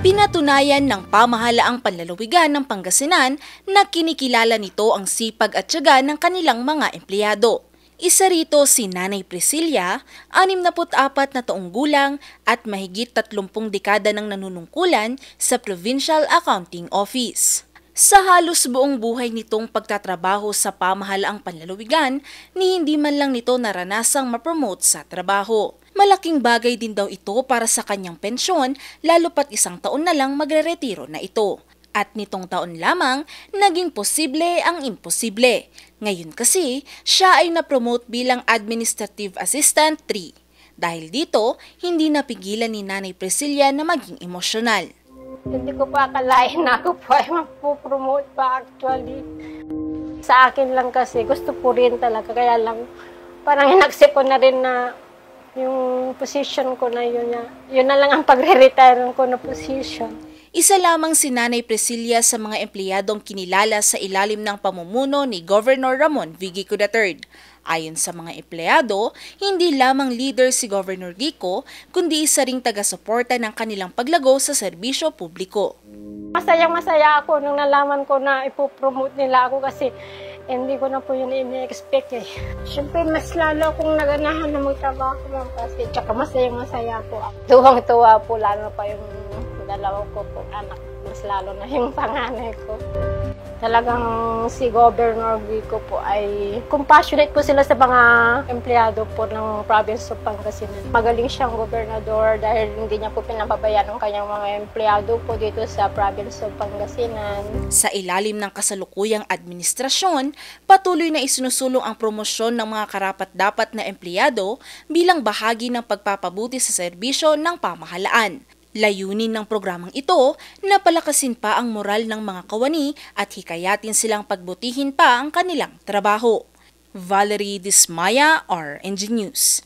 Pinatunayan ng pamahalaang panlalawigan ng Pangasinan na kinikilala nito ang sipag at tiyaga ng kanilang mga empleyado. Isa rito si Nanay Priscilla, 64 na taong gulang at mahigit 30 dekada ng nanunungkulan sa Provincial Accounting Office. Sa halos buong buhay nitong pagtatrabaho sa pamahalaang panlalawigan, ni hindi man lang nito naranasang ma-promote sa trabaho. Malaking bagay din daw ito para sa kanyang pensyon, lalo pat 1 taon na lang magre-retiro na ito. At nitong taon lamang, naging posible ang imposible. Ngayon kasi, siya ay na-promote bilang Administrative Assistant 3. Dahil dito, hindi napigilan ni Nanay Priscilla na maging emosyonal. Hindi ko pa akalain na ako po ay mapupromote pa actually. Sa akin lang kasi, gusto ko rin talaga. Kaya lang, parang inaccept ko na rin na yung position ko na yun na lang ang pagre-retire ko na position. Isa lamang si Nanay Priscilla sa mga empleyadong kinilala sa ilalim ng pamumuno ni Governor Ramon V. Gico III. Ayon sa mga empleyado, hindi lamang leader si Governor Gico, kundi isa ring taga-suporta ng kanilang paglago sa serbisyo publiko. Masayang-masaya ako nung nalaman ko na ipopromote nila ako kasi hindi ko na po yun ini-expect eh. Siyempre, mas lalo akong naganahan na magtrabaho kasi tsaka masayang-masaya po ako. Tuwang-tuwa po, lalo pa yung dalawa ko po anak. Mas lalo na yung panganay ko. Talagang si Governor Gico po ay compassionate po sila sa mga empleyado po ng province of Pangasinan. Magaling siyang gobernador dahil hindi niya po pinababayaan ang kanyang mga empleyado po dito sa province of Pangasinan. Sa ilalim ng kasalukuyang administrasyon, patuloy na isinusulong ang promosyon ng mga karapat-dapat na empleyado bilang bahagi ng pagpapabuti sa serbisyo ng pamahalaan. Layunin ng programang ito na palakasin pa ang moral ng mga kawani at hikayatin silang pagbutihin pa ang kanilang trabaho. Valerie Dismaya, RNG News.